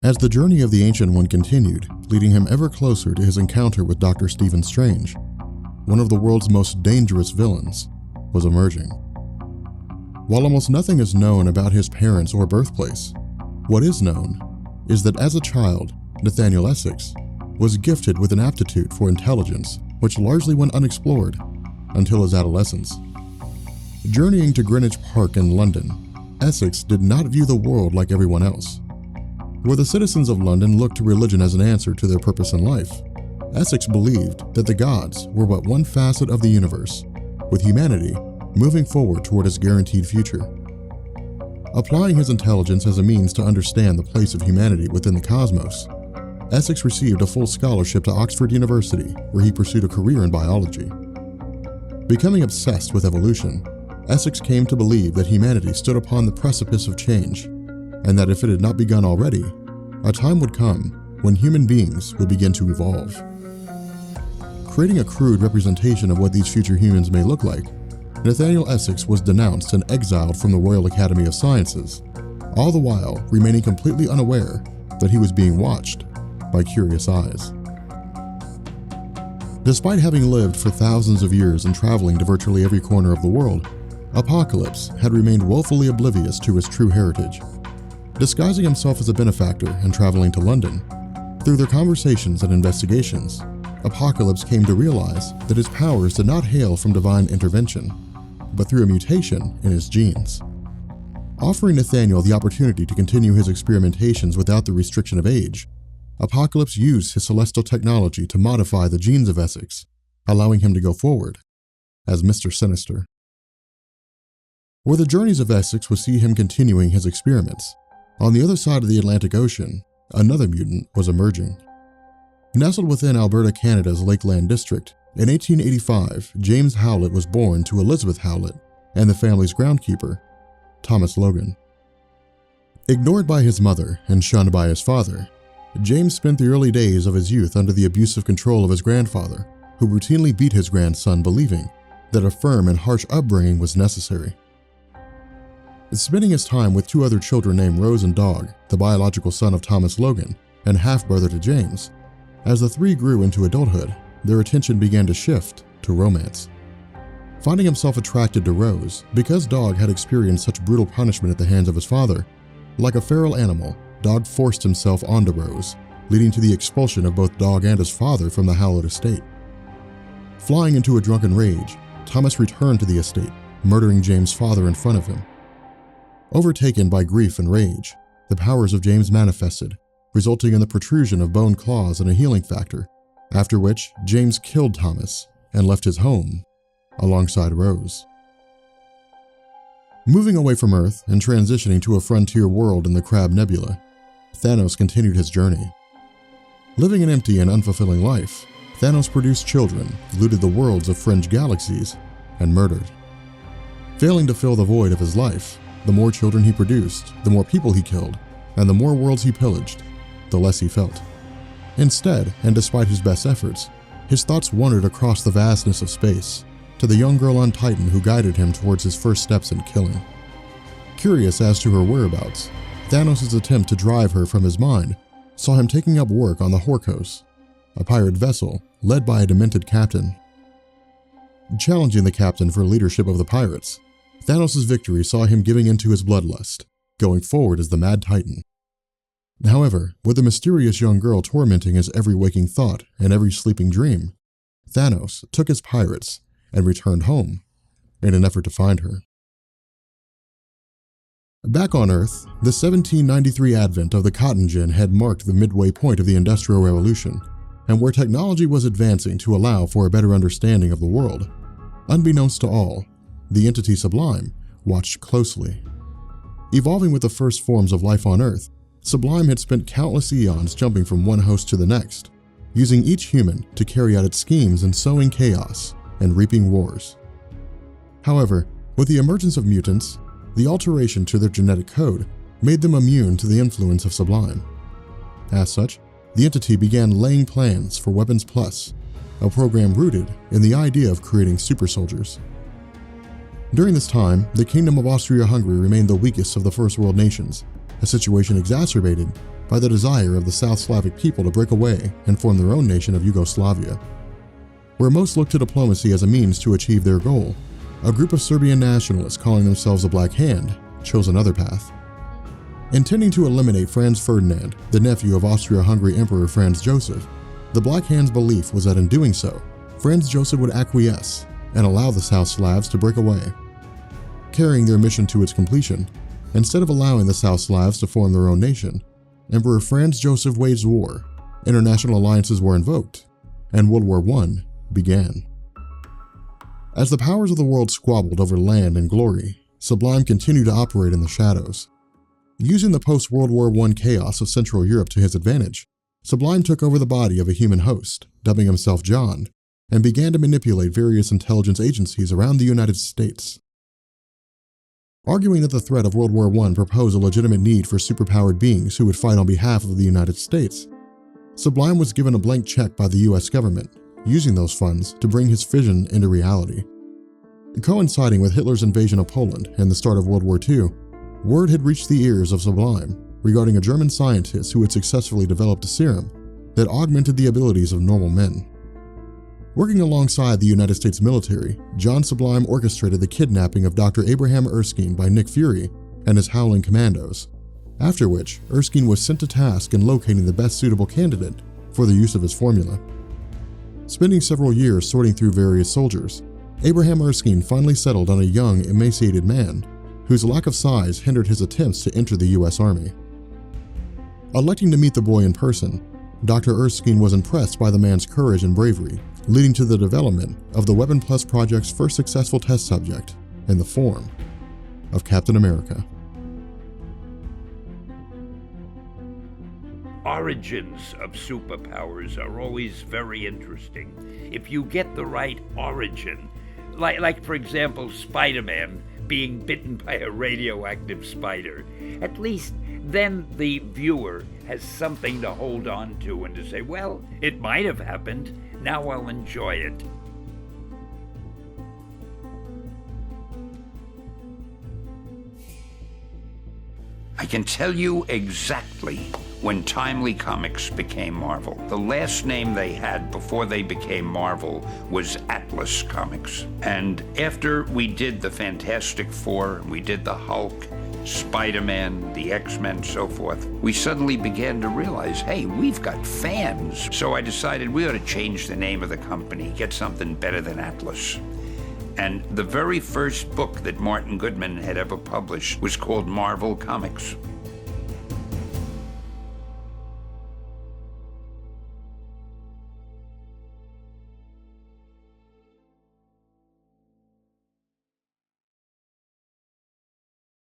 As the journey of the Ancient One continued, leading him ever closer to his encounter with Dr. Stephen Strange, one of the world's most dangerous villains was emerging. While almost nothing is known about his parents or birthplace, what is known is that as a child, Nathaniel Essex was gifted with an aptitude for intelligence which largely went unexplored until his adolescence. Journeying to Greenwich Park in London, Essex did not view the world like everyone else. Where the citizens of London looked to religion as an answer to their purpose in life, Essex believed that the gods were but one facet of the universe, with humanity moving forward toward its guaranteed future. Applying his intelligence as a means to understand the place of humanity within the cosmos, Essex received a full scholarship to Oxford University, where he pursued a career in biology. Becoming obsessed with evolution, Essex came to believe that humanity stood upon the precipice of change, and that if it had not begun already, a time would come when human beings would begin to evolve. Creating a crude representation of what these future humans may look like, Nathaniel Essex was denounced and exiled from the Royal Academy of Sciences, all the while remaining completely unaware that he was being watched by curious eyes. Despite having lived for thousands of years and traveling to virtually every corner of the world, Apocalypse had remained woefully oblivious to his true heritage. Disguising himself as a benefactor and traveling to London, through their conversations and investigations, Apocalypse came to realize that his powers did not hail from divine intervention, but through a mutation in his genes. Offering Nathaniel the opportunity to continue his experimentations without the restriction of age, Apocalypse used his celestial technology to modify the genes of Essex, allowing him to go forward as Mr. Sinister. Where the journeys of Essex would see him continuing his experiments, on the other side of the Atlantic Ocean, another mutant was emerging. Nestled within Alberta, Canada's Lakeland district, in 1885, James Howlett was born to Elizabeth Howlett and the family's groundkeeper, Thomas Logan. Ignored by his mother and shunned by his father, James spent the early days of his youth under the abusive control of his grandfather, who routinely beat his grandson, believing that a firm and harsh upbringing was necessary. Spending his time with two other children named Rose and Dog, the biological son of Thomas Logan and half-brother to James, as the three grew into adulthood, their attention began to shift to romance. Finding himself attracted to Rose, because Dog had experienced such brutal punishment at the hands of his father, like a feral animal, Dog forced himself onto Rose, leading to the expulsion of both Dog and his father from the Howlett estate. Flying into a drunken rage, Thomas returned to the estate, murdering James' father in front of him. Overtaken by grief and rage, the powers of James manifested, resulting in the protrusion of bone claws and a healing factor, after which James killed Thomas and left his home alongside Rose. Moving away from Earth and transitioning to a frontier world in the Crab Nebula, Thanos continued his journey. Living an empty and unfulfilling life, Thanos produced children, looted the worlds of fringe galaxies, and murdered. Failing to fill the void of his life, the more children he produced, the more people he killed, and the more worlds he pillaged, the less he felt. Instead, and despite his best efforts, his thoughts wandered across the vastness of space to the young girl on Titan who guided him towards his first steps in killing. Curious as to her whereabouts, Thanos' attempt to drive her from his mind saw him taking up work on the Horkos, a pirate vessel led by a demented captain. Challenging the captain for leadership of the pirates, Thanos' victory saw him giving into his bloodlust, going forward as the Mad Titan. However, with the mysterious young girl tormenting his every waking thought and every sleeping dream, Thanos took his pirates and returned home in an effort to find her. Back on Earth, the 1793 advent of the cotton gin had marked the midway point of the Industrial Revolution, and where technology was advancing to allow for a better understanding of the world, unbeknownst to all, the entity Sublime watched closely. Evolving with the first forms of life on Earth, Sublime had spent countless eons jumping from one host to the next, using each human to carry out its schemes in sowing chaos and reaping wars. However, with the emergence of mutants, the alteration to their genetic code made them immune to the influence of Sublime. As such, the entity began laying plans for Weapons Plus, a program rooted in the idea of creating super soldiers. During this time, the Kingdom of Austria-Hungary remained the weakest of the First World nations, a situation exacerbated by the desire of the South Slavic people to break away and form their own nation of Yugoslavia. Where most looked to diplomacy as a means to achieve their goal, a group of Serbian nationalists calling themselves the Black Hand chose another path. Intending to eliminate Franz Ferdinand, the nephew of Austria-Hungary Emperor Franz Joseph, the Black Hand's belief was that in doing so, Franz Joseph would acquiesce and allow the South Slavs to break away. Carrying their mission to its completion, instead of allowing the South Slavs to form their own nation, Emperor Franz Joseph waged war, international alliances were invoked, and World War I began. As the powers of the world squabbled over land and glory, Sublime continued to operate in the shadows. Using the post-World War I chaos of Central Europe to his advantage, Sublime took over the body of a human host, dubbing himself John, and began to manipulate various intelligence agencies around the United States. Arguing that the threat of World War I proposed a legitimate need for superpowered beings who would fight on behalf of the United States, Sublime was given a blank check by the US government, using those funds to bring his vision into reality. Coinciding with Hitler's invasion of Poland and the start of World War II, word had reached the ears of Sublime regarding a German scientist who had successfully developed a serum that augmented the abilities of normal men. Working alongside the United States military, John Sublime orchestrated the kidnapping of Dr. Abraham Erskine by Nick Fury and his Howling Commandos, after which Erskine was sent to task in locating the best suitable candidate for the use of his formula. Spending several years sorting through various soldiers, Abraham Erskine finally settled on a young, emaciated man whose lack of size hindered his attempts to enter the US Army. Electing to meet the boy in person, Dr. Erskine was impressed by the man's courage and bravery, leading to the development of the Weapon Plus project's first successful test subject in the form of Captain America. Origins of superpowers are always very interesting. If you get the right origin, like for example, Spider-Man being bitten by a radioactive spider, at least then the viewer has something to hold on to and to say, well, it might have happened, now I'll enjoy it. I can tell you exactly when Timely Comics became Marvel. The last name they had before they became Marvel was Atlas Comics. And after we did the Fantastic Four, we did the Hulk, Spider-Man, the X-Men, so forth, we suddenly began to realize, hey, we've got fans. So I decided we ought to change the name of the company, get something better than Atlas. And the very first book that Martin Goodman had ever published was called Marvel Comics.